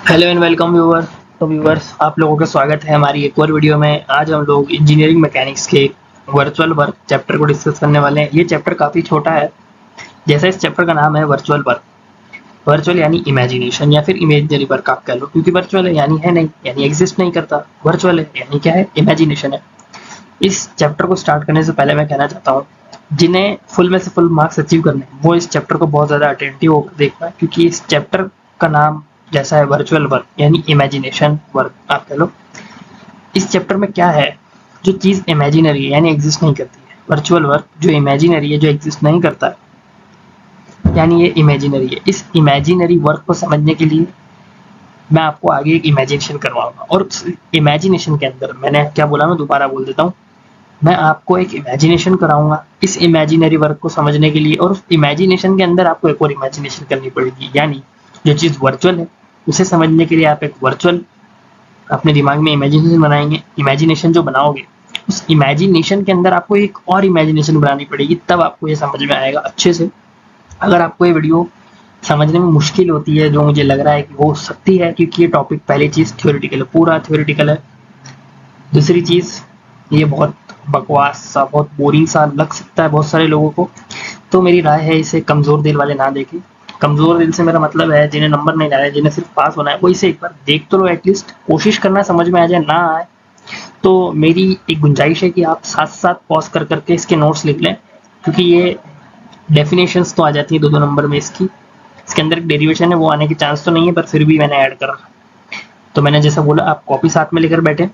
Hello and welcome viewer. तो viewers, आप लोगों का स्वागत है हमारी एक और वीडियो में। आज हम लोग इंजीनियरिंग मैकेनिक्स के वर्चुअल वर्क चैप्टर को डिस्कस करने वाले हैं। ये चैप्टर काफ़ी छोटा है। जैसा इस चैप्टर का नाम है वर्चुअल वर्क। वर्चुअल यानी इमेजिनेशन या फिर इमेजिनरी वर्क आप कह लो, क्योंकि वर्चुअल है यानी है नहीं, यानी एग्जिस्ट नहीं करता। वर्चुअल है यानी क्या है, इमेजिनेशन है। इस चैप्टर को स्टार्ट करने से पहले मैं कहना चाहता हूँ, जिन्हें फुल में से फुल मार्क्स अचीव करने हैं वो इस चैप्टर को बहुत ज़्यादा अटेंटिव होकर देखना है, क्योंकि इस चैप्टर का नाम जैसा है वर्चुअल वर्क यानी इमेजिनेशन वर्क आप कह लो। इस चैप्टर में क्या है, जो चीज़ इमेजिनरी है यानी एग्जिस्ट नहीं करती है, वर्चुअल वर्क जो इमेजिनरी है जो एग्जिस्ट नहीं करता है यानी ये इमेजिनरी है। इस इमेजिनरी वर्क को समझने के लिए मैं आपको आगे एक इमेजिनेशन करवाऊंगा, और उस इमेजिनेशन के अंदर मैंने क्या बोला मैं दोबारा बोल देता हूँ। मैं आपको एक इमेजिनेशन कराऊंगा इस इमेजिनरी वर्क को समझने के लिए, और उस इमेजिनेशन के अंदर आपको एक और इमेजिनेशन करनी पड़ेगी, यानी जो चीज़ वर्चुअल है उसे समझने के लिए आप एक वर्चुअल अपने दिमाग में इमेजिनेशन बनाएंगे। इमेजिनेशन जो बनाओगे उस इमेजिनेशन के अंदर आपको एक और इमेजिनेशन बनानी पड़ेगी, तब आपको ये समझ में आएगा अच्छे से। अगर आपको ये वीडियो समझने में मुश्किल होती है, जो मुझे लग रहा है कि हो सकती है, क्योंकि ये टॉपिक पहली चीज़ थ्योरेटिकल है, पूरा थ्योरेटिकल है। दूसरी चीज़, ये बहुत बकवास सा, बहुत बोरिंग सा लग सकता है बहुत सारे लोगों को। तो मेरी राय है इसे कमज़ोर दिल वाले ना देखें। कमज़ोर दिल से मेरा मतलब है जिन्हें नंबर नहीं लाया, जिन्हें सिर्फ पास होना है, वो इसे एक बार देख तो लो, एटलीस्ट कोशिश करना, समझ में आ जाए। ना आए तो मेरी एक गुंजाइश है कि आप साथ साथ पॉज कर करके इसके नोट्स लिख लें, क्योंकि ये डेफिनेशंस तो आ जाती है दो दो नंबर में। इसके अंदर एक डेरिवेशन है, वो आने के चांस तो नहीं है, पर फिर भी मैंने ऐड कर रखा। तो मैंने जैसा बोला, आप कॉपी साथ में लेकर बैठे,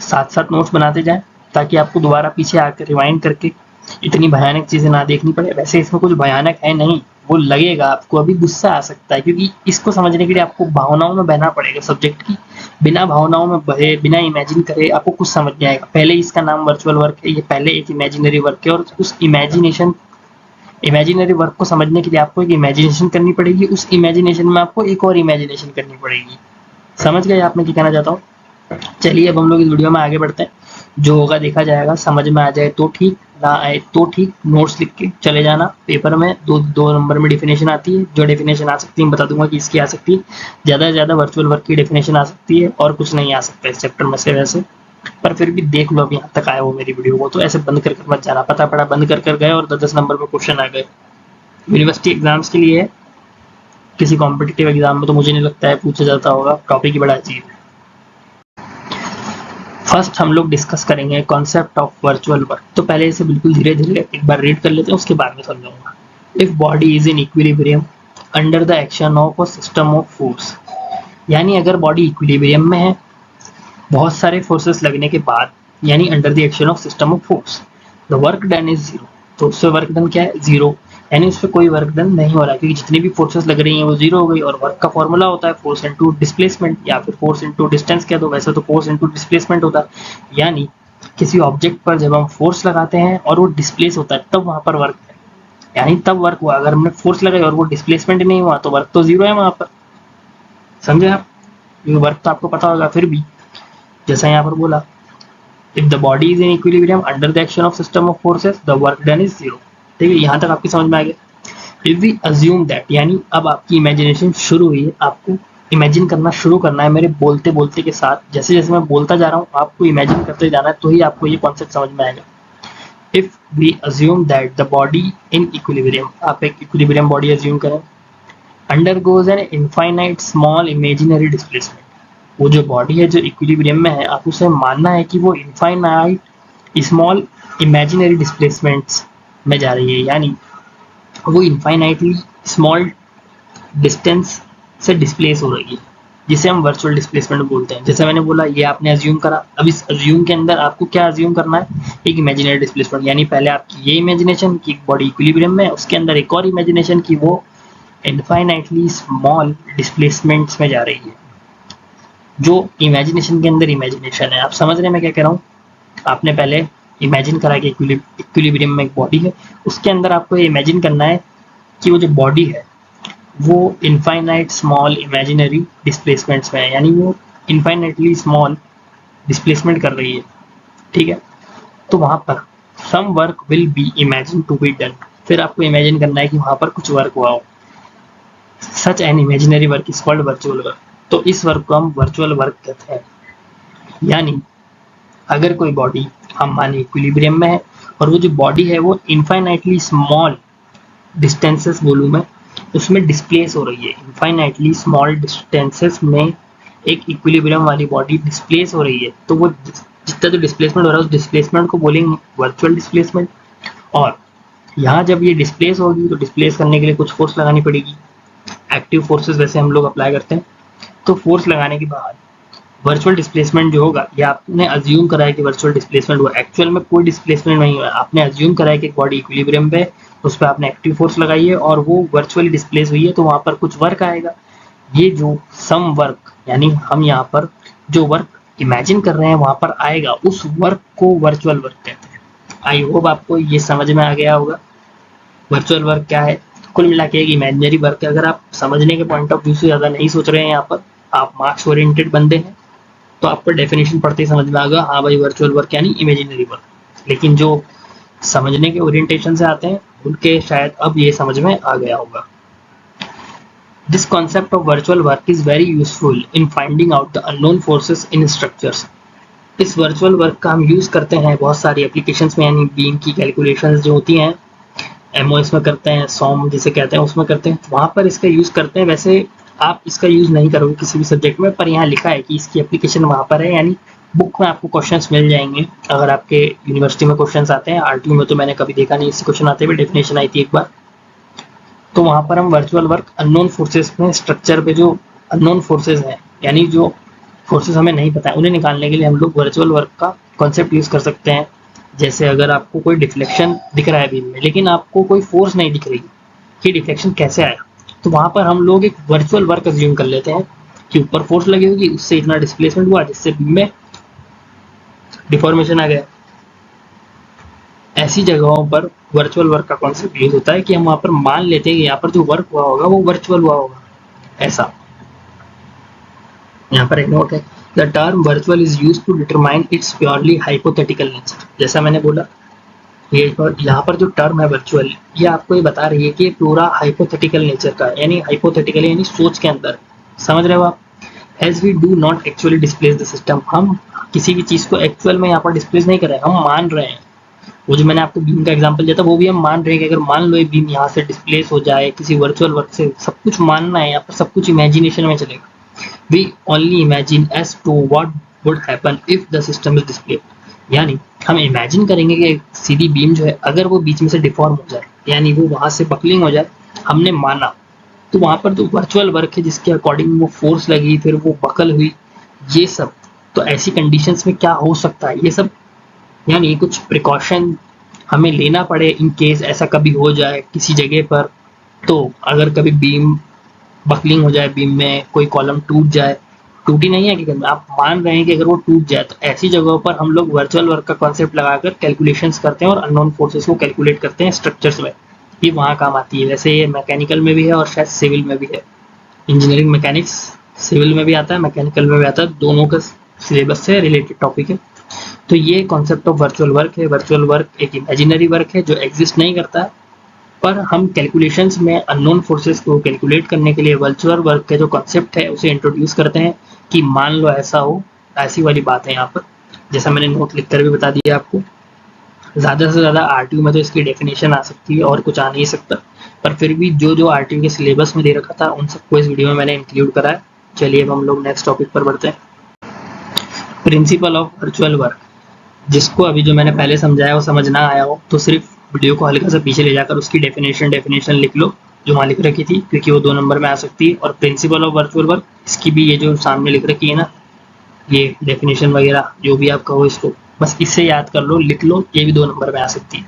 साथ साथ नोट्स बनाते जाएं, ताकि आपको दोबारा पीछे आकर रिवाइंड करके इतनी भयानक चीज़ें ना देखनी पड़े। वैसे इसमें कुछ भयानक है नहीं, वो लगेगा आपको, अभी गुस्सा आ सकता है, क्योंकि इसको समझने के लिए आपको भावनाओं में बहना पड़ेगा सब्जेक्ट की। बिना भावनाओं में बहे, बिना इमेजिन करे आपको कुछ समझ नहीं आएगा। पहले इसका नाम वर्चुअल वर्क है, ये पहले एक इमेजिनरी वर्क है, और उस इमेजिनरी वर्क को समझने के लिए आपको एक इमेजिनेशन करनी पड़ेगी। उस इमेजिनेशन में आपको एक और इमेजिनेशन करनी पड़ेगी। समझ गए आप मैं क्या कहना चाहता हूँ? चलिए अब हम लोग इस वीडियो में आगे बढ़ते हैं। जो होगा देखा जाएगा, समझ में आ जाए तो ठीक, ना आए तो ठीक। नोट्स लिख के चले जाना पेपर में। दो दो नंबर में डेफिनेशन आती है, जो डेफिनेशन आ सकती है बता दूंगा कि इसकी आ सकती है। ज़्यादा से ज़्यादा वर्चुअल वर्क की डेफिनेशन आ सकती है, और कुछ नहीं आ सकता इस चैप्टर में से वैसे। पर फिर भी देख लो, अब यहाँ तक आए हो मेरी वीडियो को, तो ऐसे बंद कर कर मत जाना। पता पड़ा बंद कर कर गए और 10 10 नंबर में क्वेश्चन आ गए। यूनिवर्सिटी एग्जाम्स के लिए, किसी कॉम्पिटिटिव एग्जाम में तो मुझे नहीं लगता है पूछा जाता होगा। टॉपिक ही बड़ा अजीब है। फर्स्ट हम लोग डिस्कस करेंगे कॉन्सेप्ट ऑफ वर्चुअल वर्क। तो पहले इसे बिल्कुल धीरे धीरे एक बार रीड कर लेते हैं, उसके बाद में समझाऊंगा। If body is in equilibrium under the action of a system of force, यानी अगर बॉडी इक्विलिब्रियम में है बहुत सारे फोर्सेस लगने के बाद, यानी under the action of system of force, the work done is zero. तो उससे वर्क डन क्या है? जीरो। यानी उस पर कोई वर्क डन नहीं हो रहा, क्योंकि जितनी भी फोर्सेस लग रही हैं वो जीरो हो गई। और वर्क का फॉर्मूला होता है फोर्स इनटू डिस्प्लेसमेंट, या फिर फोर्स इनटू डिस्टेंस कह दो, वैसे तो फोर्स इनटू डिस्प्लेसमेंट होता है। यानी किसी ऑब्जेक्ट पर जब हम फोर्स लगाते हैं और वो डिस्प्लेस होता है, तब वहां पर वर्क है, यानी तब वर्क हुआ। अगर हमने फोर्स लगाई और वो डिस्प्लेसमेंट नहीं हुआ, तो वर्क तो जीरो है वहां पर। समझे आप? वर्क तो आपको पता होगा, फिर भी जैसा यहाँ पर बोला, if the body is in equilibrium under the action of system of forces, the work done is zero. ठीक है, यहाँ तक आपकी समझ में आ गया। इफ वी अज्यूम दैट, यानी अब आपकी इमेजिनेशन शुरू हुई है, आपको इमेजिन करना शुरू करना है मेरे बोलते बोलते के साथ। जैसे जैसे मैं बोलता जा रहा हूँ आपको इमेजिन करते जाना है, तो ही आपको ये कॉन्सेप्ट समझ में आएगा। If we assume that the body in equilibrium, आप एक इक्विलिब्रियम बॉडी अज्यूम करें, undergoes an infinite small imaginary displacement. वो जो बॉडी है जो इक्विलिब्रियम में है, आप उसे मानना है कि वो इनफाइनाइट स्मॉल इमेजिनरी डिस्प्लेसमेंट्स में जा रही है, यानी वो इनफाइनाइटली स्मॉल डिस्टेंस से डिस्प्लेस हो रही है, जिसे हम वर्चुअल डिस्प्लेसमेंट बोलते हैं। जैसे मैंने बोला, ये आपने अज्यूम करा। अब इस अज्यूम के अंदर आपको क्या अज्यूम करना है? एक इमेजिनरी डिस्प्लेसमेंट। यानी पहले आपकी ये इमेजिनेशन की बॉडी इक्विलिब्रियम में, उसके अंदर एक और इमेजिनेशन की वो इनफाइनाइटली स्मॉल डिस्प्लेसमेंट्स में जा रही है। जो इमेजिनेशन के अंदर इमेजिनेशन है, आप समझ रहे हैं मैं क्या कह रहा हूँ? आपने पहले इमेजिन करा कि इक्विलिब्रियम में एक बॉडी है, उसके अंदर आपको ये इमेजिन करना है कि वो जो बॉडी है वो इनफाइनाइट स्मॉल इमेजिनरी डिस्प्लेसमेंट्स में है, यानी वो इनफाइनाइटली स्मॉल डिस्प्लेसमेंट कर रही है। ठीक है, तो वहां पर some work will be imagine to be done. फिर आपको इमेजिन करना है कि वहां पर कुछ वर्क हुआ हो। Such an imaginary work is called virtual work. तो इस वर्क को हम वर्चुअल वर्क कहते हैं। यानी अगर कोई बॉडी हम माने इक्विलिब्रियम में है और वो जो बॉडी है वो इनफाइनाइटली स्मॉल डिस्टेंसेस बोलूँ मैं, उसमें डिस्प्लेस हो रही है, इनफाइनाइटली स्मॉल डिस्टेंसेस में एक इक्विलिब्रियम वाली बॉडी डिस्प्लेस हो रही है, तो वो जितना जो डिस्प्लेसमेंट हो रहा है उस डिस्प्लेसमेंट को बोलेंगे वर्चुअल डिस्प्लेसमेंट। और यहाँ जब ये डिस्प्लेस होगी तो डिस्प्लेस करने के लिए कुछ फोर्स लगानी पड़ेगी, एक्टिव फोर्सेस वैसे हम लोग अप्लाई करते हैं। तो फोर्स लगाने के बाद वर्चुअल डिस्प्लेसमेंट जो होगा, ये आपने अज्यूम करा है कि वर्चुअल डिस्प्लेसमेंट हुआ, एक्चुअल में कोई डिस्प्लेसमेंट नहीं हुआ, आपने अज्यूम करा है कि एक बॉडी इक्विलिब्रियम पे, उस पर आपने एक्टिव फोर्स लगाई है और वो वर्चुअली डिस्प्लेस हुई है, तो वहां पर कुछ वर्क आएगा। ये जो सम वर्क, यानी हम यहाँ पर जो वर्क इमेजिन कर रहे हैं वहां पर आएगा, उस वर्क को वर्चुअल वर्क कहते हैं। आई होप आपको ये समझ में आ गया होगा वर्चुअल वर्क क्या है। कुल मिला के एक इमेजिनरी वर्क है। अगर आप समझने के पॉइंट ऑफ व्यू से ज़्यादा नहीं सोच रहे हैं, यहाँ पर आप मार्क्स ओरिएंटेड बंदे हैं, तो आपको डेफिनेशन पढ़ते ही समझ में आएगा, हाँ भाई वर्चुअल वर्क यानी इमेजिनरी वर्क। लेकिन जो समझने के ओरिएंटेशन से आते हैं उनके शायद अब ये समझ में आ गया होगा। This concept of virtual work is very useful in finding out the unknown forces in structures. इस वर्चुअल वर्क का हम यूज़ करते हैं बहुत सारी एप्लीकेशंस में, यानी बीम की कैलकुलेशंस जो होती हैं एमओएस में करते हैं, सॉम जिसे कहते हैं उसमें करते हैं, वहाँ पर इसका यूज़ करते हैं। वैसे आप इसका यूज़ नहीं करोगे किसी भी सब्जेक्ट में, पर यहाँ लिखा है कि इसकी एप्लीकेशन वहाँ पर है, यानी बुक में आपको क्वेश्चंस मिल जाएंगे। अगर आपके यूनिवर्सिटी में क्वेश्चंस आते हैं, आरटीयू में तो मैंने कभी देखा नहीं इससे क्वेश्चन आते हुए, डेफिनेशन आई थी एक बार, तो वहाँ पर हम वर्चुअल वर्क अननोन फोर्सेस में स्ट्रक्चर पे जो अननोन फोर्सेस हैं, यानी जो फोर्सेस हमें नहीं पता है उन्हें निकालने के लिए हम लोग वर्चुअल वर्क का कॉन्सेप्ट यूज़ कर सकते हैं। जैसे अगर आपको कोई डिफ्लेक्शन दिख रहा है बीम में, लेकिन आपको कोई फोर्स नहीं दिख रही कि डिफ्लेक्शन कैसे आया, तो वहाँ पर हम लोग एक वर्चुअल वर्क अज्यूम कर लेते हैं कि ऊपर फोर्स लगी होगी, उससे इतना डिस्प्लेसमेंट हुआ जिससे बीम में डिफॉर्मेशन आ गया। ऐसी जगहों पर वर्चुअल वर्क का कॉन्सेप्ट यूज होता है कि हम वहाँ पर मान लेते हैं कि यहाँ पर जो वर्क हुआ होगा वो वर्चुअल हुआ होगा। ऐसा यहाँ पर एक नोट है, the term virtual is used to determine its purely hypothetical nature. जैसा मैंने बोला, ये यहाँ पर जो टर्म है वर्चुअल, ये आपको ये बता रही है कि ये पूरा हाइपोथेटिकल नेचर का है, यानी हाइपोथेटिकल यानी सोच के अंदर, समझ रहे हो आप। As we do not actually displace the system, हम किसी भी चीज़ को एक्चुअल में यहाँ पर डिस्प्लेस नहीं कर रहे हैं, हम मान रहे हैं। वो जो मैंने आपको बीम का एग्जांपल दिया था, वो भी हम मान रहे हैं कि अगर मान लो ये बीम यहाँ से डिस्प्लेस हो जाए किसी वर्चुअल वर्क से, सब कुछ मानना है यहाँ पर, सब कुछ इमेजिनेशन में चलेगा। We only imagine as to what would happen if the system is displayed। यानी हम इमेजिन करेंगे कि सीधी बीम जो है अगर वो बीच में से डिफॉर्म हो जाए, यानी वो वहां से बकलिंग हो जाए, हमने माना, तो वहां पर जो वर्चुअल वर्क है जिसके अकॉर्डिंग वो फोर्स लगी, फिर वो बकल हुई, ये सब, तो ऐसी कंडीशंस में क्या हो सकता है ये सब, यानी कुछ प्रिकॉशन हमें लेना पड़े इन केस ऐसा कभी हो जाए किसी जगह पर। तो अगर कभी बीम बकलिंग हो जाए, बीम में कोई कॉलम टूट जाए, टूटी नहीं है कि आप मान रहे हैं कि अगर वो टूट जाए, तो ऐसी जगहों पर हम लोग वर्चुअल वर्क का कॉन्सेप्ट लगाकर कैलकुलेशंस करते हैं और अननोन फोर्सेस को कैलकुलेट करते हैं स्ट्रक्चर्स में। ये वहाँ काम आती है। वैसे ये मैकेनिकल में भी है और शायद सिविल में भी है। इंजीनियरिंग मैकेनिक्स सिविल में भी आता है, मैकेनिकल में भी आता है, दोनों का सिलेबस से रिलेटेड टॉपिक है। तो ये कॉन्सेप्ट ऑफ वर्चुअल वर्क है। वर्चुअल वर्क एक इमेजिनरी वर्क है जो एग्जिस्ट नहीं करता है, पर हम कैलकुलेशंस में अननोन फोर्सेस को कैलकुलेट करने के लिए वर्चुअल वर्क का जो कॉन्सेप्ट है उसे इंट्रोड्यूस करते हैं कि मान लो ऐसा हो, ऐसी वाली बात है यहाँ पर। जैसा मैंने नोट लिखकर भी बता दिया आपको, ज़्यादा से ज़्यादा आरटीयू में तो इसकी डेफिनेशन आ सकती है और कुछ आ नहीं सकता, पर फिर भी जो जो आरटीयू के सिलेबस में दे रखा था उन सबको इस वीडियो में मैंने इंक्लूड करा है। चलिए अब हम लोग नेक्स्ट टॉपिक पर बढ़ते हैं, प्रिंसिपल ऑफ वर्चुअल वर्क। जिसको अभी जो मैंने पहले समझाया वो समझ ना आया हो तो सिर्फ वीडियो को हल्का सा पीछे ले जाकर उसकी डेफिनेशन लिख लो जो वहाँ लिख रखी थी, क्योंकि वो 2 नंबर में आ सकती है। और प्रिंसिपल ऑफ वर्चुअल वर्क, इसकी भी ये जो सामने लिख रखी है ना, ये डेफिनेशन वगैरह जो भी आप कहो, इसको बस इससे याद कर लो, लिख लो, ये भी 2 नंबर में आ सकती है।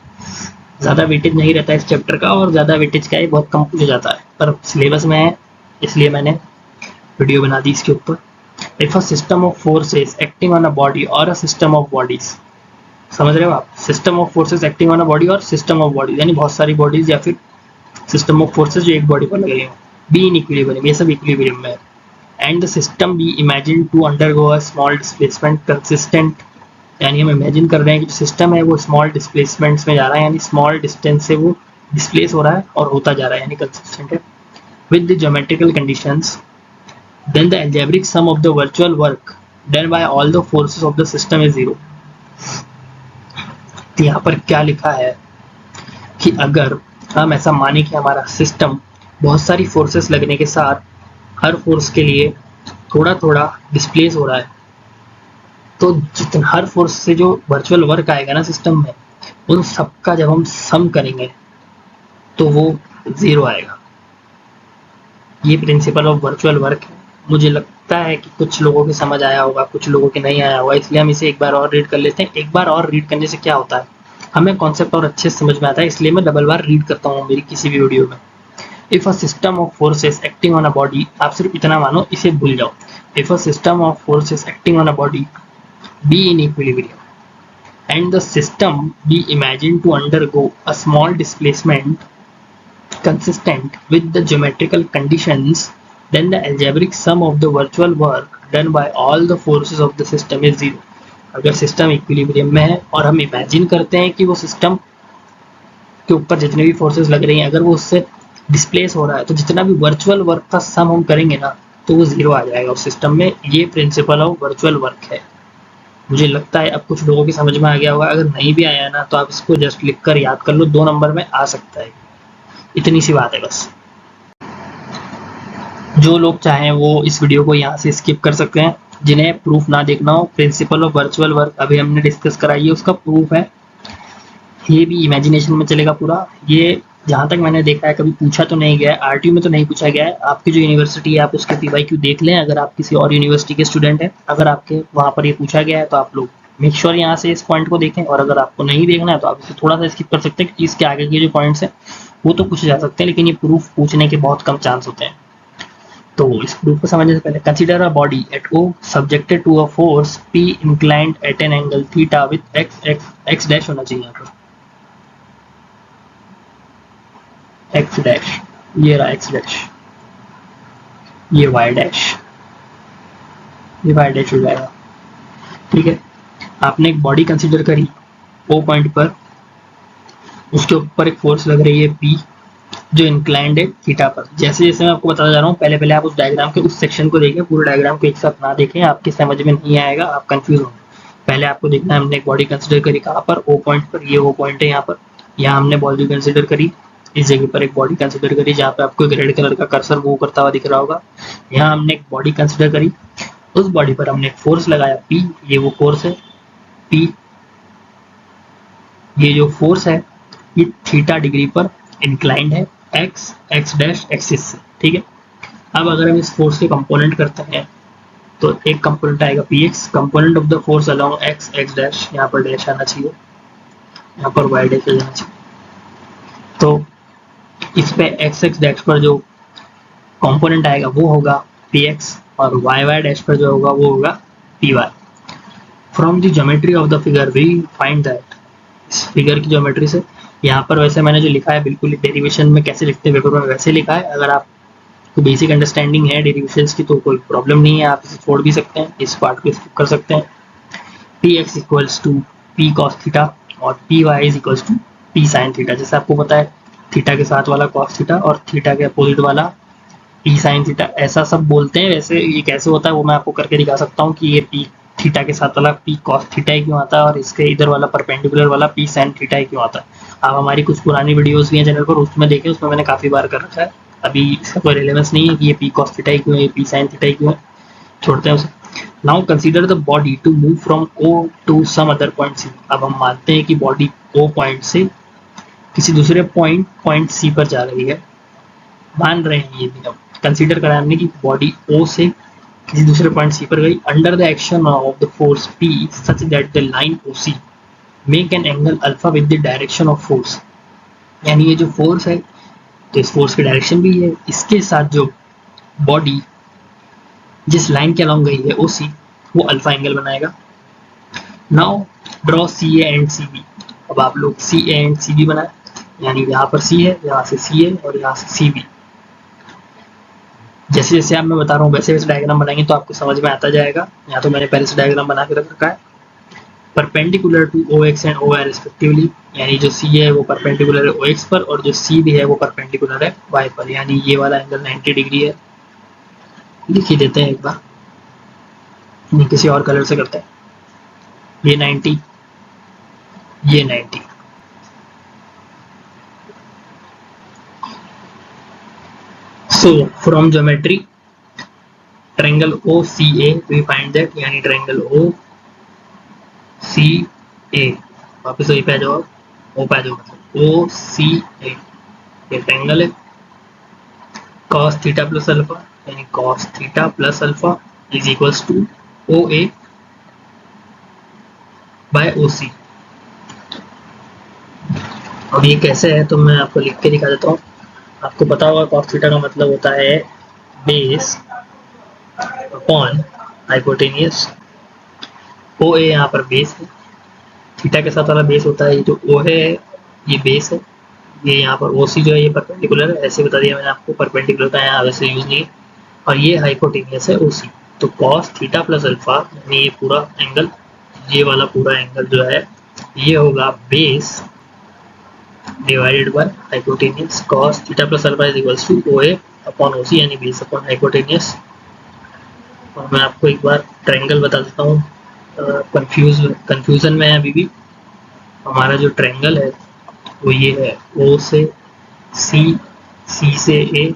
ज़्यादा वेटेज नहीं रहता है इस चैप्टर का, और ज़्यादा वेटेज का है बहुत कम पूछा जाता है, पर सिलेबस में है इसलिए मैंने वीडियो बना दी इसके ऊपर। If a system of forces acting on a body और अ सिस्टम ऑफ बॉडीज, समझ रहे हो आप, system of forces acting on a body और सिस्टम ऑफ बॉडीज, यानी बहुत सारी बॉडीज या फिर सिस्टम ऑफ फोर्सेस जो एक बॉडी पर लगे हैं, बी इन इक्विलिब्रियम, ये सब इक्विलिब्रियम में है, and the system be imagine to undergo a small displacement consistent, यानी हम इमेजिन कर रहे हैं कि सिस्टम है वो स्मॉल डिस्प्लेसमेंट्स में जा रहा है, यानी स्मॉल डिस्टेंस से वो डिस्प्लेस हो रहा है और होता जा रहा है, यानी कंसिस्टेंट है, with the geometrical conditions then the algebraic sum of the virtual work done by all the forces of the system is 0. तो यहाँ पर क्या लिखा है कि अगर हम ऐसा माने कि हमारा सिस्टम बहुत सारी फोर्सेस लगने के साथ हर फोर्स के लिए थोड़ा थोड़ा डिस्प्लेस हो रहा है, तो जितना हर फोर्स से जो वर्चुअल वर्क आएगा ना सिस्टम में, उन सबका जब हम सम करेंगे तो वो 0 आएगा. ये प्रिंसिपल ऑफ वर्चुअल वर्क है. मुझे लगता है कि कुछ लोगों के समझ आया होगा, कुछ लोगों के नहीं आया होगा, इसलिए हम इसे एक बार और रीड कर लेते हैं. एक बार और रीड करने से क्या होता है, हमें कॉन्सेप्ट और अच्छे से समझ में आता है, इसलिए मैं डबल बार रीड करता हूँ मेरी किसी भी वीडियो में. If a system of forces acting on a body, आप सिर्फ इतना मानो, इसे भूल जाओ. If a system of forces acting on a body be in equilibrium and the system be imagined to undergo a small displacement consistent with the geometrical conditions, then the algebraic sum of the virtual work done by all the forces of the system is 0. अगर system equilibrium में है और हम imagine करते हैं कि वो system के ऊपर जितने भी फोर्सेस लग रही हैं अगर वो उससे डिस्प्लेस हो रहा है, तो जितना भी वर्चुअल वर्क का सम हम करेंगे ना, तो वो 0 आ जाएगा उस सिस्टम में. ये प्रिंसिपल ऑफ वर्चुअल वर्क है. मुझे लगता है अब कुछ लोगों की समझ में आ गया होगा. अगर नहीं भी आया ना तो आप इसको जस्ट लिख कर याद कर लो, 2 नंबर में आ सकता है. इतनी सी बात है बस. जो लोग चाहें वो इस वीडियो को यहाँ से स्किप कर सकते हैं. जिन्हें प्रूफ ना देखना हो, प्रिंसिपल ऑफ वर्चुअल वर्क अभी हमने डिस्कस कराई है, उसका प्रूफ है. ये भी इमेजिनेशन में चलेगा पूरा. ये जहाँ तक मैंने देखा है कभी पूछा तो नहीं गया है, आरटीयू में तो नहीं पूछा गया है. आपकी जो यूनिवर्सिटी है आप उसके पीवाईक्यू देख लें, अगर आप किसी और यूनिवर्सिटी के स्टूडेंट हैं, अगर आपके वहाँ पर ये पूछा गया है तो आप लोग मेक श्योर यहाँ से इस पॉइंट को देखें. और अगर आपको नहीं देखना है तो आप इसे थोड़ा सा स्किप कर सकते हैं, क्योंकि इसके आगे के जो पॉइंट्स हैं वो तो पूछे जा सकते हैं, लेकिन ये प्रूफ पूछने के बहुत कम चांस होते हैं. तो इस प्रूफ को समझने से पहले, consider a body at O subjected to a force P inclined at an angle theta with x dash होना चाहिए यहाँ पर. x डैश, ये रहा x डैश, ये y डैश, ये y डैश हो जाएगा. ठीक है, आपने एक बॉडी कंसीडर करी O पॉइंट पर, उसके ऊपर एक फोर्स लग रही है P जो इंक्लाइंड है थीटा पर. जैसे जैसे मैं आपको बताता जा रहा हूँ, पहले आप उस डायग्राम के उस सेक्शन को देखें, पूरे डायग्राम को एक साथ ना देखें, आपके समझ में नहीं आएगा, आप कंफ्यूज होंगे. पहले आपको देखना है हमने एक बॉडी कंसीडर करी कहाँ पर, O पॉइंट पर. ये O पॉइंट है यहाँ पर. यहाँ हमने बॉडी कंसीडर करी, इस जगह पर एक बॉडी कंसीडर करी जहाँ पे आपको एक रेड कलर का कर्सर मूव करता हुआ दिख रहा होगा. यहाँ हमने एक बॉडी कंसीडर करी, उस बॉडी पर हमने एक फोर्स लगाया P. ये वो फोर्स है P. ये जो फोर्स है ये थीटा डिग्री पर इंक्लाइंड है x डैश एक्सिस से. ठीक है, अब अगर हम इस फोर्स के कंपोनेंट करते हैं तो एक कंपोनेंट आएगा px, component of the force along x dash, यहाँ पर डैश आना चाहिए, यहाँ पर y डैश आना चाहिए. तो इस पे x डैश पर जो कंपोनेंट आएगा वो होगा px, और y डैश पर जो होगा वो होगा py. From the geometry of the figure we find that, इस फिगर की ज्योमेट्री से, यहाँ पर वैसे मैंने जो लिखा है बिल्कुल डेरिवेशन में कैसे लिखते हैं पेपर में वैसे लिखा है. अगर आपको बेसिक अंडरस्टैंडिंग है डेरिवेशंस की तो कोई प्रॉब्लम नहीं है, आप इसे छोड़ भी सकते हैं, इस पार्ट को स्किप कर सकते हैं. Px equals to P cos theta और Py is equals to P sin theta. जैसे आपको पता है थीटा के साथ वाला cos थीटा और थीटा के अपोजिट वाला P sin थीटा, ऐसा सब बोलते हैं. वैसे ये कैसे होता है वो मैं आपको करके दिखा सकता हूँ कि ये P थीटा के साथ वाला P cos थीटा ही क्यों आता है और इसके इधर वाला परपेंडिकुलर वाला P sin थीटा ही क्यों आता है. आप हमारी कुछ पुरानी वीडियोस भी हैं चैनल पर, उसमें देखें, उसमें मैंने काफ़ी बार कर रखा है. अभी इसका कोई रिलेवेंस नहीं है कि ये P cos थीटा ही क्यों है, ये P sin थीटा ही क्यों है, छोड़ते हैं उसे. Now consider the body to move from O to some other point C. अब हम मानते हैं कि बॉडी O पॉइंट से किसी दूसरे पॉइंट C पर जा रही है, मान रहे हैं ये भी हम कंसीडर करा हमने कि बॉडी O से किसी दूसरे पॉइंट C पर गई, under the action of the force P such that the line OC make an angle alpha with the direction of force. यानी ये जो फोर्स है तो इस फोर्स की डायरेक्शन भी है, इसके साथ जो बॉडी जिस लाइन के अलॉन्ग गई है OC वो अल्फा एंगल बनाएगा. Now draw CA and CB. अब आप लोग CA एंड CB बनाए, यानी यहाँ पर C है, यहाँ से CA और यहाँ से CB. जैसे जैसे आप मैं बता रहा हूँ वैसे वैसे डायग्राम बनाएंगे तो आपको समझ में आता जाएगा. यहाँ तो मैंने पहले से डायग्राम बना के रख रखा है. Perpendicular to OX and OY respectively, यानी जो C है वो परपेंडिकुलर है OX पर और जो CB है वो परपेंडिकुलर है Y पर, यानी ये वाला एंगल 90 डिग्री है लिख ही देते हैं एक बार, नहीं किसी और कलर से करते हैं। ये 90, ये 90। So from geometry triangle O C A we find that, यानी ट्रायंगल ओ सी ए, वापस वही पे आ जाओ, ओ पे आ जाओ, मतलब ओ सी ए, ये ट्रायंगल है। cos थीटा प्लस अल्फा, यानी cos theta plus alpha is equals to O A by O C. अब ये कैसे है तो मैं आपको लिख के दिखा देता हूँ। आपको पता होगा cos थीटा का मतलब होता है बेस अपॉन हाइपोटेनियस। ओ ए यहाँ पर बेस है, थीटा के साथ वाला बेस होता है, ये जो ओ है ये बेस है, ये यहाँ पर ओ सी जो है ये परपेंडिकुलर है, ऐसे बता दिया मैंने आपको, परपेंडिकुलर का यहाँ वैसे यूज नहीं है, और ये हाइपोटेनियस है ओ सी। तो cos थीटा प्लस अल्फा यानी ये पूरा एंगल, ये वाला पूरा एंगल जो है ये होगा base divided by hypotenuse. cos theta plus alpha is equals to O A upon O C, यानी बेस अपॉन हाइपोटेनियस। और मैं आपको एक बार ट्रायंगल बता देता हूँ, कंफ्यूजन में है अभी भी। हमारा जो ट्रायंगल है वो ये है ओ से सी, सी से ए,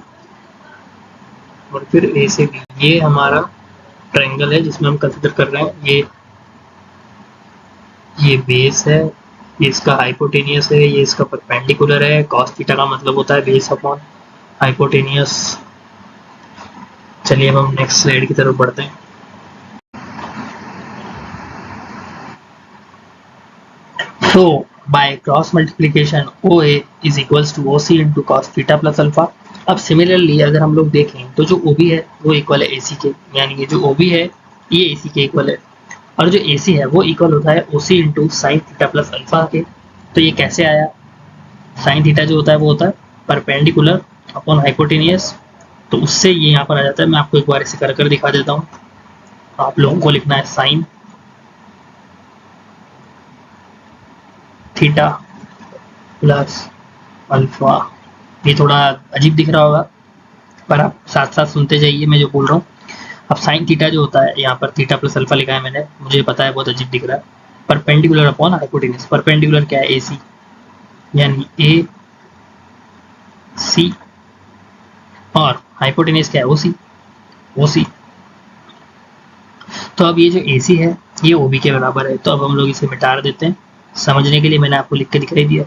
और फिर ए से बी, ये हमारा ट्रायंगल है जिसमें हम कंसिडर कर रहे हैं। ये बेस है, ये इसका हाइपोटेनियस है, ये इसका परपेंडिकुलर है। cos थीटा का मतलब होता है बेस अपॉन हाइपोटेनियस। चलिए अब हम नेक्स्ट स्लाइड की तरफ बढ़ते हैं। So by cross multiplication OA is equals to OC into cos theta plus alpha। अब सिमिलरली अगर हम लोग देखें तो जो OB है वो इक्वल है AC के, यानी ये जो OB है ये AC के इक्वल है, और जो AC है वो इक्वल होता है OC into sine theta plus alpha के। तो ये कैसे आया, साइन थीटा जो होता है वो होता है परपेंडिकुलर अपॉन हाइपोटेनियस, तो उससे ये यहाँ पर आ जाता है। मैं आपको एक बार इसे कर कर दिखा देता हूँ। आप लोगों को लिखना है साइन थीटा प्लस अल्फा। ये थोड़ा अजीब दिख रहा होगा पर आप साथ साथ सुनते जाइए मैं जो बोल रहा हूँ। अब साइन थीटा जो होता है, यहाँ पर थीटा प्लस अल्फा लिखा है मैंने, मुझे पता है बहुत अजीब दिख रहा है। परपेंडिकुलर अपॉन हाइपोटेनस, परपेंडिकुलर क्या है ए सी, यानी ए सी, और हाइपोटेनस क्या है ओ सी, ओ सी। तो अब ये जो ए सी है ये ओ बी के बराबर है, तो अब हम लोग इसे मिटा देते हैं। समझने के लिए मैंने आपको लिख के दिखाई दिया।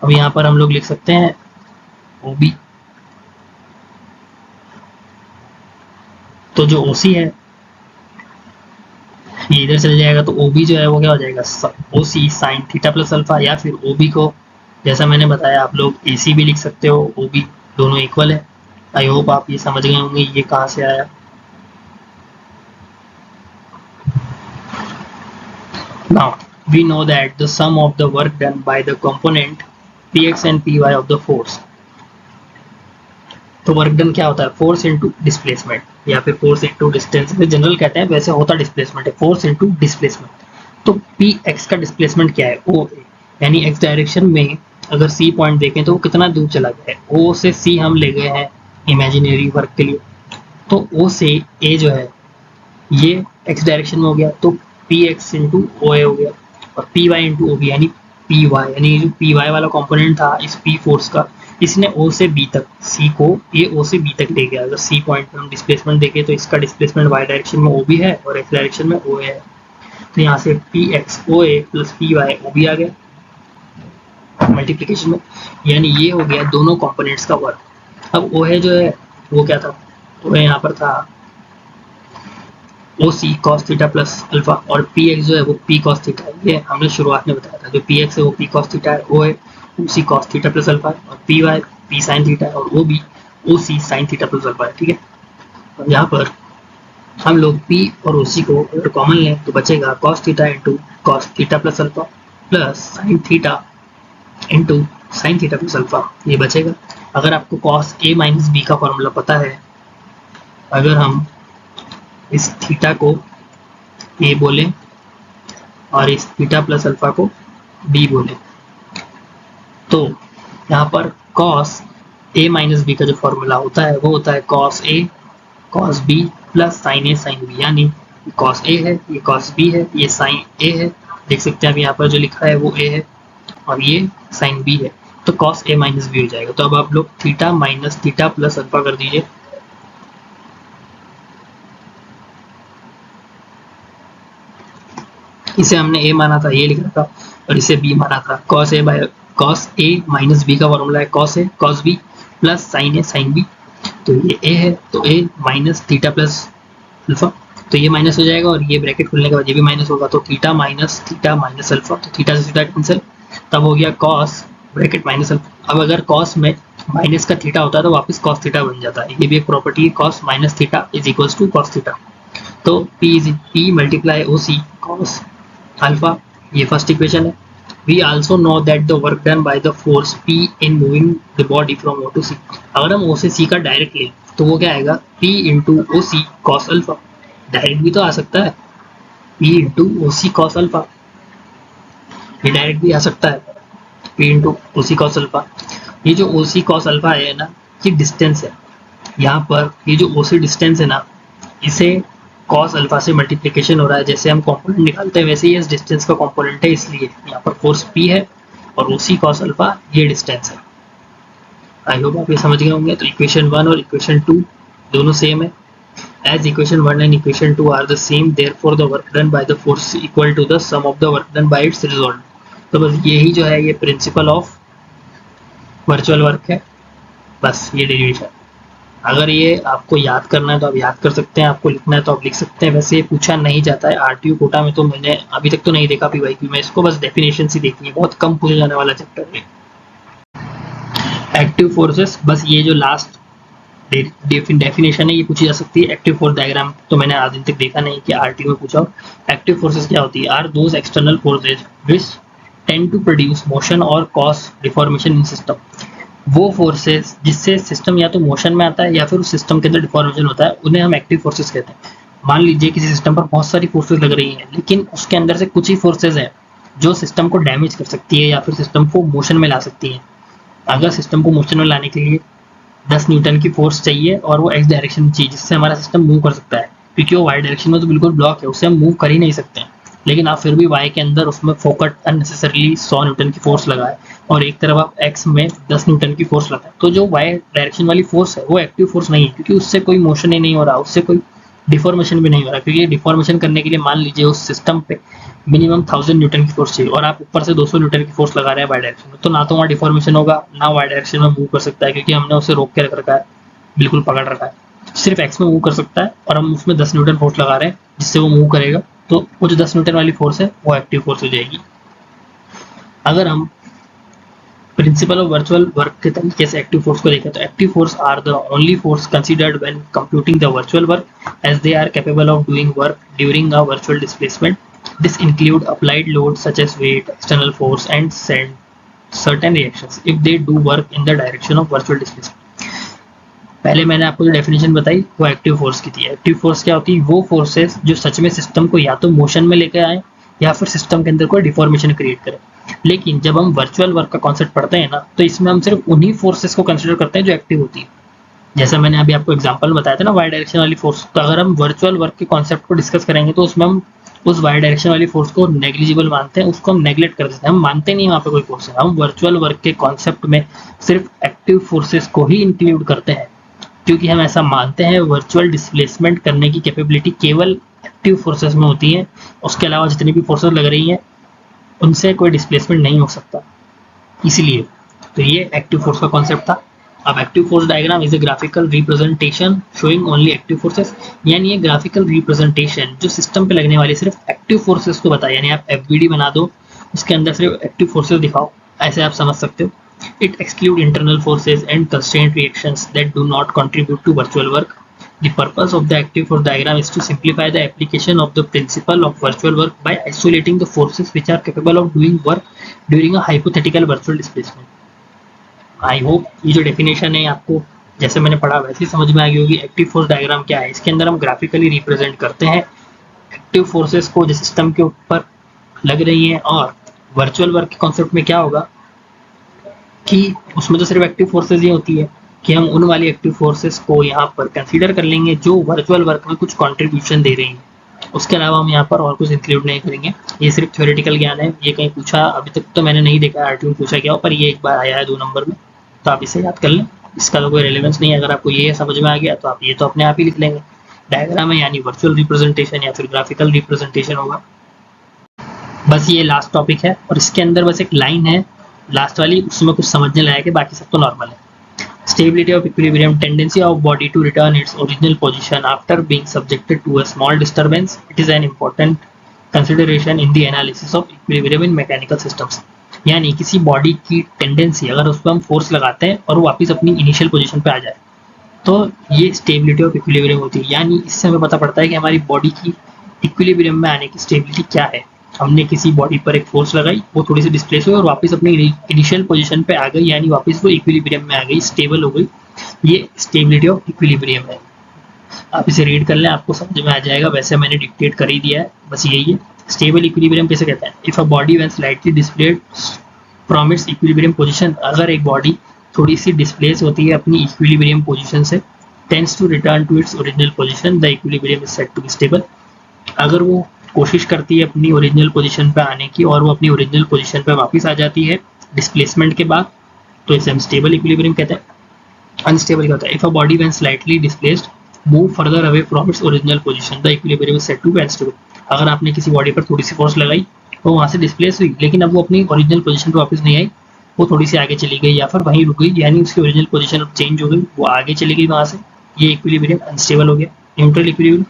अब यहाँ पर हम लोग लिख सकते हैं ओ बी, तो जो ओ सी है ये इधर चले जाएगा, तो ओ बी जो है वो क्या हो जाएगा, ओ C sine theta plus alpha, या फिर ओ बी को जैसा मैंने बताया आप लोग ए सी भी लिख सकते हो, ओ बी दोनों इक्वल है। आई होप आप ये समझ गए होंगे ये कहाँ से आया। Now we know that the sum of the work done by the component P X and P Y of the force. तो वर्क डन क्या होता है, फोर्स इनटू डिस्प्लेसमेंट, या फिर फोर्स इनटू डिस्टेंस, जनरल कहते हैं, वैसे होता डिस्प्लेसमेंट है, फोर्स इनटू डिस्प्लेसमेंट। तो पी एक्स का डिस्प्लेसमेंट क्या है, ओ ए, यानी एक्स डायरेक्शन में अगर सी पॉइंट देखें तो वो कितना दूर चला गया है, ओ से सी हम ले गए हैं इमेजिनरी वर्क के लिए, तो ओ से ए जो है ये एक्स डायरेक्शन में हो गया, तो P X into O A हो गया, और P Y into O B, यानी पी वाई, यानी जो पी वाई वाला कॉम्पोनेंट था इस पी फोर्स का, इसने ओ से बी तक, सी को ये ओ से बी तक ले गया। अगर सी पॉइंट में हम डिस्प्लेसमेंट देखें तो इसका डिस्प्लेसमेंट वाई डायरेक्शन में ओ बी है और एक्स डायरेक्शन में ओ ए है, तो यहाँ से P X O A plus P Y O B आ गया मल्टीप्लीकेशन में, यानी ये हो गया दोनों कॉम्पोनेंट्स का वर्क। अब ओ है जो है वो क्या था, तो यहाँ पर था ओ C cos theta plus alpha, और पी एक्स जो है वो पी कॉस थीटा है, ये हमने शुरुआत में बताया था। जो पी एक्स है वो पी कॉस थीटा है, ओ है O C cos theta plus alpha है, और P Y P sine theta है, और O B O C sine theta plus alpha है। ठीक है, और यहाँ पर हम लोग पी और ओ सी को अगर कॉमन लें तो बचेगा cos theta into cos theta plus alpha plus sine theta into sine theta plus alpha, ये बचेगा। अगर आपको कॉस ए माइनस बी का फॉर्मूला पता है, अगर हम इस थीटा को ए बोले और इस थीटा प्लस अल्फा को बी बोले, तो यहाँ पर कॉस ए माइनस बी का जो फॉर्मूला होता है वो होता है cos A cos B plus sign A sine B, यानी कॉस ए है, ये कॉस बी है, ये साइन ए है, देख सकते हैं आप यहाँ पर जो लिखा है वो ए है और ये साइन बी है, तो कॉस ए माइनस बी हो जाएगा। तो अब आप लोग theta minus theta plus alpha कर दीजिए। इसे हमने ए माना था, ये लिख रखा, और इसे बी माना था। कॉस ए माइनस बी का फॉर्मूला है कॉस बी प्लस साइन ए साइन बी, तो ये ए है, तो ए माइनस थीटा प्लस अल्फा, तो ये माइनस हो जाएगा और ये ब्रैकेट खुलने के बाद ये भी माइनस होगा, तो थीटा माइनस अल्फा, तो थीटा से थीटा कैंसिल, तब हो गया कॉस ब्रैकेट माइनस अल्फा। अब अगर कॉस में माइनस का थीटा होता है तो वापस कॉस थीटा बन जाता है, ये भी एक प्रॉपर्टी है, cos minus theta is equals to cos theta. तो P multiply O C cos alpha, ये फर्स्ट इक्वेशन है। We also know that the work done by the force P in moving the body from O to C। अगर हम O से C का direct लें तो वो क्या आएगा, P into O C cos alpha, direct भी तो आ सकता है, P into O C cos alpha, ये डायरेक्ट भी आ सकता है, P into O C cos alpha. ये जो ओ सी कॉस अल्फा है ना, ये डिस्टेंस है, यहाँ पर ये जो ओ सी डिस्टेंस है ना, इसे कॉस अल्फा से मल्टीप्लिकेशन हो रहा है, जैसे हम कंपोनेंट निकालते हैं वैसे ही इस डिस्टेंस का कंपोनेंट है, इसलिए यहाँ पर फोर्स P है और ओ सी कॉस अल्फा ये डिस्टेंस है। आई होप आप ये समझ गए होंगे। तो इक्वेशन 1 और इक्वेशन 2 दोनों सेम है। As equation 1 and equation 2 are the same, therefore the work done by the force equal to the sum of the work done by its result. तो बस यही जो है ये प्रिंसिपल ऑफ वर्चुअल वर्क है, बस ये डेरिवेशन। अगर ये आपको याद करना है तो आप याद कर सकते हैं, आपको लिखना है तो आप लिख सकते हैं। वैसे ये पूछा नहीं जाता है आरटीयू कोटा में, तो मैंने अभी तक तो नहीं देखा पी वाई क्यू में इसको, बस डेफिनेशन ही देखनी है, बहुत कम पूछा जाने वाला चैप्टर है। एक्टिव फोर्सेस, बस ये जो लास्ट डेफिनेशन है ये पूछी जा सकती है। एक्टिव फोर्स डायग्राम तो मैंने आज दिन तक देखा नहीं कि आरटीयू में पूछा हो। एक्टिव फोर्सेस क्या होती है, are those external forces which tend to produce motion और कॉज डिफॉर्मेशन इन सिस्टम। वो फोर्सेस जिससे सिस्टम या तो मोशन में आता है या फिर उस सिस्टम के अंदर डिफॉर्मेशन होता है, उन्हें हम एक्टिव फोर्सेस कहते हैं। मान लीजिए किसी सिस्टम पर बहुत सारी फोर्सेस लग रही हैं, लेकिन उसके अंदर से कुछ ही फोर्सेस हैं जो सिस्टम को डैमेज कर सकती है या फिर सिस्टम को मोशन में ला सकती है। अगर सिस्टम को मोशन में लाने के लिए 10 न्यूटन की फोर्स चाहिए और वो एक्स डायरेक्शन में चाहिए जिससे हमारा सिस्टम मूव कर सकता है, क्योंकि वो वाई डायरेक्शन में तो बिल्कुल ब्लॉक है, उससे हम मूव कर ही नहीं सकते हैं। लेकिन आप फिर भी वाई के अंदर उसमें फोकट अननेसेसरली 100 न्यूटन की फोर्स लगाए और एक तरफ आप एक्स में 10 न्यूटन की फोर्स लगाए, तो जो वाई डायरेक्शन वाली फोर्स है वो एक्टिव फोर्स नहीं है, क्योंकि उससे कोई मोशन ही नहीं हो रहा, उससे कोई डिफॉर्मेशन भी नहीं हो रहा। क्योंकि डिफॉर्मेशन करने के लिए मान लीजिए उस सिस्टम पे मिनिमम 1000 न्यूटन की फोर्स चाहिए और आप ऊपर से 200 न्यूटन की फोर्स लगा रहे हैं वाई डायरेक्शन में, तो ना तो वहाँ डिफॉर्मेशन होगा ना वाई डायरेक्शन में मूव कर सकता है, क्योंकि हमने उसे रोक के रख रखा है, बिल्कुल पकड़ रखा है। सिर्फ एक्स में मूव कर सकता है और हम उसमें 10 न्यूटन फोर्स लगा रहे हैं जिससे वो मूव करेगा, तो वो जो 10 न्यूटन वाली फोर्स है वो एक्टिव फोर्स हो जाएगी। अगर हम प्रिंसिपल ऑफ वर्चुअल वर्क के तरीके से एक्टिव फोर्स को देखें तो active force are the only force considered when computing the virtual work as they are capable of doing work during a virtual displacement. This include applied load such as weight, external force and certain reactions if they do work in the direction of virtual displacement। पहले मैंने आपको जो definition बताई वो active force की थी। Active force क्या होती है, वो फोर्सेस जो सच में सिस्टम को या तो मोशन में लेकर आए या फिर सिस्टम के अंदर कोई डिफॉर्मेशन क्रिएट करे। लेकिन जब हम वर्चुअल वर्क का कॉन्सेप्ट पढ़ते हैं ना, तो इसमें हम सिर्फ उन्हीं फोर्सेस को कंसिडर करते हैं जो एक्टिव होती है। जैसा मैंने अभी आपको एग्जांपल बताया था ना वाई डायरेक्शन वाली फोर्स, तो अगर हम वर्चुअल वर्क के कॉन्सेप्ट को डिस्कस करेंगे तो उसमें हम उस वाई डायरेक्शन वाली फोर्स को नेग्लिजिबल मानते हैं, उसको हम नेग्लेक्ट कर देते हैं, हम मानते नहीं वहाँ पे कोई फोर्स है। हम वर्चुअल वर्क के कॉन्सेप्ट में सिर्फ एक्टिव फोर्सेस को ही इंक्लूड करते हैं, क्योंकि हम ऐसा मानते हैं वर्चुअल डिस्प्लेसमेंट करने की कैपेबिलिटी केवल एक्टिव फोर्सेस में होती है, उसके अलावा जितनी भी फोर्सेस लग रही हैं उनसे कोई डिस्प्लेसमेंट नहीं हो सकता। इसलिए तो ये एक्टिव फोर्स का कॉन्सेप्ट था। अब active force diagram is a graphical representation showing only active forces, यानी ये ग्राफिकल रिप्रेजेंटेशन जो सिस्टम पे लगने वाली सिर्फ एक्टिव फोर्सेस को बताए, यानी आप एफबीडी बना दो उसके अंदर सिर्फ एक्टिव फोर्सेस दिखाओ, ऐसे आप समझ सकते हो। It excludes internal forces and constraint reactions that do not contribute to virtual work. The purpose of the active force diagram is to simplify the application of the principle of virtual work by isolating the forces which are capable of doing work during a hypothetical virtual displacement. I hope ये जो definition है आपको जैसे मैंने पढ़ा वैसे ही समझ में आ गई होगी। एक्टिव फोर्स डायग्राम क्या है, इसके अंदर हम ग्राफिकली रिप्रेजेंट करते हैं एक्टिव फोर्सेस को जो सिस्टम के ऊपर लग रही हैं, और वर्चुअल वर्क के कॉन्सेप्ट में क्या होगा कि उसमें तो सिर्फ एक्टिव फोर्सेस ही होती है, कि हम उन वाली एक्टिव फोर्सेस को यहाँ पर कंसीडर कर लेंगे जो वर्चुअल वर्क में कुछ कंट्रीब्यूशन दे रही हैं। उसके अलावा हम यहाँ पर और कुछ इंक्लूड नहीं करेंगे। ये सिर्फ थ्योरेटिकल ज्ञान है, ये कहीं पूछा अभी तक तो मैंने नहीं देखा आरटीयू में पूछा गया हो, पर ये एक बार आया है 2 नंबर में, तो आप इसे याद कर लें। इसका तो कोई रेलेवेंस नहीं है। अगर आपको ये समझ में आ गया तो आप ये तो अपने आप ही लिख लेंगे। डायग्राम है यानी वर्चुअल रिप्रेजेंटेशन या फिर ग्राफिकल रिप्रेजेंटेशन होगा। बस ये लास्ट टॉपिक है और इसके अंदर बस एक लाइन है लास्ट वाली, उसमें कुछ समझने लायक है, बाकी सब तो नॉर्मल है। Stability of equilibrium, tendency of body to return its original position after being subjected to a small disturbance. It is an important consideration in the analysis of equilibrium in mechanical systems. यानी किसी body की tendency अगर उस पर हम force लगाते हैं और वो वापस अपनी इनिशियल पोजीशन पे आ जाए तो ये स्टेबिलिटी ऑफ इक्विलिब्रियम होती है। यानी इससे हमें पता पड़ता है कि हमारी बॉडी की इक्विलिब्रियम में आने की स्टेबिलिटी क्या है। हमने किसी बॉडी पर एक फोर्स लगाई, वो थोड़ी सी डिस्प्लेस हुई और वापस अपनी इनिशियल पोजीशन पे आ गई, यानी वापस वो इक्विलिब्रियम में आ गई, स्टेबल हो गई। ये स्टेबिलिटी ऑफ इक्विलिब्रियम है। आप इसे रीड कर लें, आपको समझ में आ जाएगा। वैसे मैंने डिक्टेट कर ही दिया है, बस यही है। स्टेबल इक्विलिब्रियम कैसे कहते हैं? If a body when slightly displaced from its equilibrium position, अगर एक बॉडी थोड़ी सी डिस्प्लेस होती है अपनी इक्विलिब्रियम पोजीशन से, tends to return to its original position, the equilibrium is said to be stable. अगर वो कोशिश करती है अपनी ओरिजिनल पोजीशन पे आने की और वो अपनी ओरिजिनल पोजीशन पे वापस आ जाती है डिस्प्लेसमेंट के बाद, तो इसे हम स्टेबल इक्विलिब्रियम कहते हैं। अनस्टेबल क्या होता है? If a body when slightly displaced move further away from its original position, the equilibrium is said to be unstable. अगर आपने किसी बॉडी पर थोड़ी सी फोर्स लगाई, वो वहाँ से डिस्प्लेस हुई, लेकिन अब वो अपनी ओरिजिनल पोजीशन पे वापस नहीं आई, वो थोड़ी सी आगे चली गई या फिर वहीं रुक गई, यानी उसकी ओरिजिनल पोजीशन अब चेंज हो गई, वो आगे चली गई वहाँ से, ये इक्विलिब्रियम अनस्टेबल हो गया। Neutral equilibrium,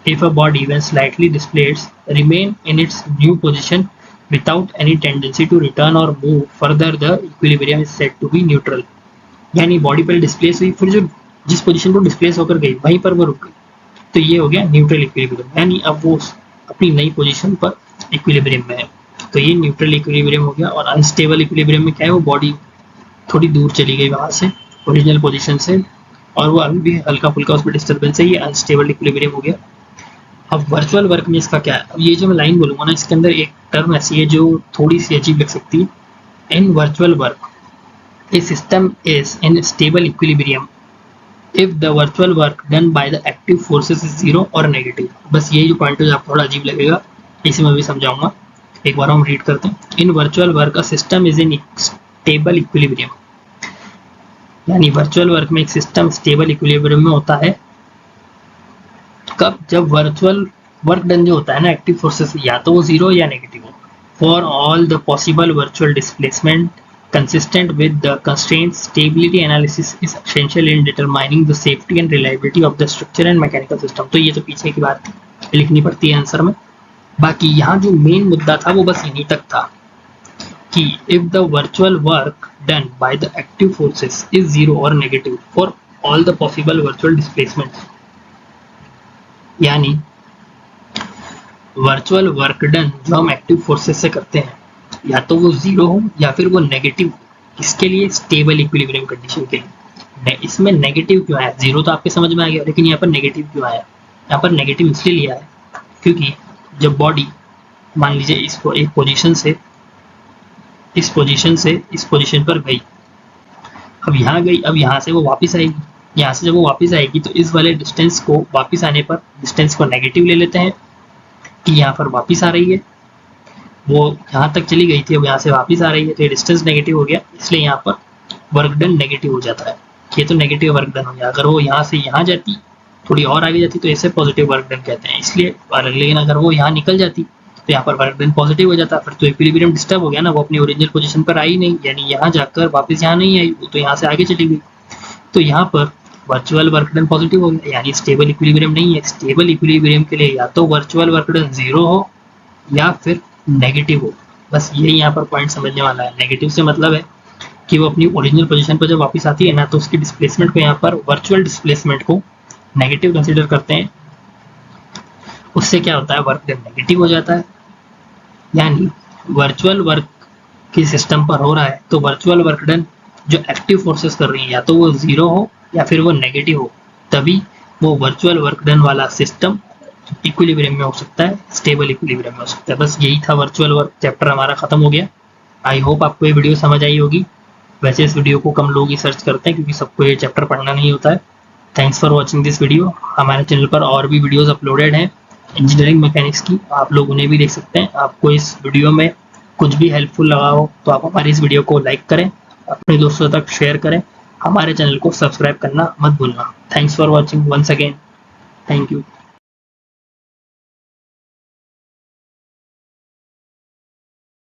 if a body when slightly displaced remain in its new position without any tendency to return or move further, the equilibrium is said to be neutral। यानी बॉडी पर displace हुई, फिर जो जिस position पर displace होकर गई वहीं पर वो रुक गई, तो ये हो गया न्यूट्रल इक्विलिब्रियम। यानी अब वो अपनी नई पोजीशन पर इक्विलिब्रियम में है, तो ये न्यूट्रल इक्विलिब्रियम हो गया। और अनस्टेबल इक्विलिब्रियम में क्या है? वो बॉडी थोड़ी दूर चली गई वहाँ से ओरिजिनल पोजीशन से और वो अभी भी हल्का फुल्का उसमें डिस्टर्बेंस है, ये अनस्टेबल इक्विलिब्रियम हो गया। अब वर्चुअल वर्क में इसका क्या है? अब ये जो मैं लाइन बोलूँगा ना, इसके अंदर एक टर्म ऐसी है जो थोड़ी सी अजीब लग सकती है। In virtual work a system is in stable equilibrium if the virtual work done by the active forces is zero और नेगेटिव। बस यही जो पॉइंट है आपको थोड़ा अजीब लगेगा, इसे मैं भी समझाऊंगा। एक बार हम रीड करते हैं। In virtual work a system is in stable equilibrium, यानी वर्चुअल वर्क में एक सिस्टम स्टेबल इक्विलिब्रियम में होता है कब? जब वर्चुअल वर्क डन जो होता है ना एक्टिव फोर्सेस, या तो वो जीरो या नेगेटिव हो। For all the possible virtual displacement consistent with the constraint, stability analysis is essential in determining the safety and reliability of the structure and mechanical system. तो ये तो पीछे की बात थी, लिखनी पड़ती है आंसर में। बाकी यहाँ जो मेन मुद्दा था वो बस यहीं तक था कि if the virtual work done by the active forces is zero और negative for all the possible virtual displacements, यानी वर्चुअल वर्क डन जो हम एक्टिव फोर्सेस से करते हैं या तो वो जीरो हो या फिर वो नेगेटिव हो। इसके लिए स्टेबल इक्विलिब्रियम कंडीशन के लिए इसमें नेगेटिव क्यों आया? जीरो तो आपके समझ में आ गया, लेकिन यहाँ पर नेगेटिव क्यों आया? यहाँ पर नेगेटिव इसलिए लिया है क्योंकि जब बॉडी मान लीजिए इसको एक पोजीशन से इस पोजीशन पर गई, अब यहाँ गई, अब यहाँ से वो वापस आएगी, यहाँ से जब वो वापस आएगी तो इस वाले डिस्टेंस को वापस आने पर डिस्टेंस को नेगेटिव ले लेते हैं कि यहाँ पर वापस आ रही है, वो यहाँ तक चली गई थी, अब यहाँ से वापस आ रही है, तो ये डिस्टेंस नेगेटिव हो गया, इसलिए यहाँ पर वर्क डन नेगेटिव हो जाता है। ये तो नेगेटिव वर्क डन हो गया। अगर वो यहाँ से यहाँ जाती, थोड़ी और आगे जाती, तो इसे पॉजिटिव वर्क डन कहते हैं। इसलिए लेकिन अगर वो यहाँ निकल जाती तो यहाँ पर वर्क डन पॉजिटिव हो जाता, फिर तो इक्विलिब्रियम डिस्टर्ब हो गया ना, वो अपनी ओरिजिनल पोजीशन पर आई नहीं, यानी यहाँ जाकर वापस यहाँ नहीं आई, वो तो यहाँ से आगे चली गई, तो यहाँ पर वर्चुअल वर्क डन पॉजिटिव हो गया, यानी स्टेबल इक्विलिब्रियम नहीं है। स्टेबल इक्विलिब्रियम के लिए या तो वर्चुअल वर्क डन जीरो हो या फिर नेगेटिव हो। बस यही यहाँ पर पॉइंट समझने वाला है। नेगेटिव से मतलब है कि वो अपनी ओरिजिनल पोजीशन पर जब वापस आती है ना, तो उसकी डिस्प्लेसमेंट को यहाँ पर वर्चुअल डिस्प्लेसमेंट को नेगेटिव कंसीडर करते हैं। उससे क्या होता है? वर्क डन नेगेटिव हो जाता है। यानी वर्चुअल वर्क की सिस्टम पर हो रहा है तो वर्चुअल वर्क डन जो एक्टिव फोर्सेस कर रही है या तो वो जीरो हो या फिर वो नेगेटिव हो, तभी वो वर्चुअल वर्क डन वाला सिस्टम इक्विलिब्रियम में हो सकता है, स्टेबल इक्विलिब्रियम में हो सकता है। बस यही था, वर्चुअल वर्क चैप्टर हमारा खत्म हो गया। आई होप आपको ये वीडियो समझ आई होगी। वैसे इस वीडियो को कम लोग ही सर्च करते हैं क्योंकि सबको ये चैप्टर पढ़ना नहीं होता है। Thanks for watching this video. हमारे चैनल पर और भी वीडियोस अपलोडेड हैं इंजीनियरिंग मैकेनिक्स की, आप लोग उन्हें भी देख सकते हैं। आपको इस वीडियो में कुछ भी हेल्पफुल लगा हो तो आप हमारी इस वीडियो को लाइक करें, अपने दोस्तों तक शेयर करें, हमारे चैनल को सब्सक्राइब करना मत भूलना। Thanks for watching once again. Thank you.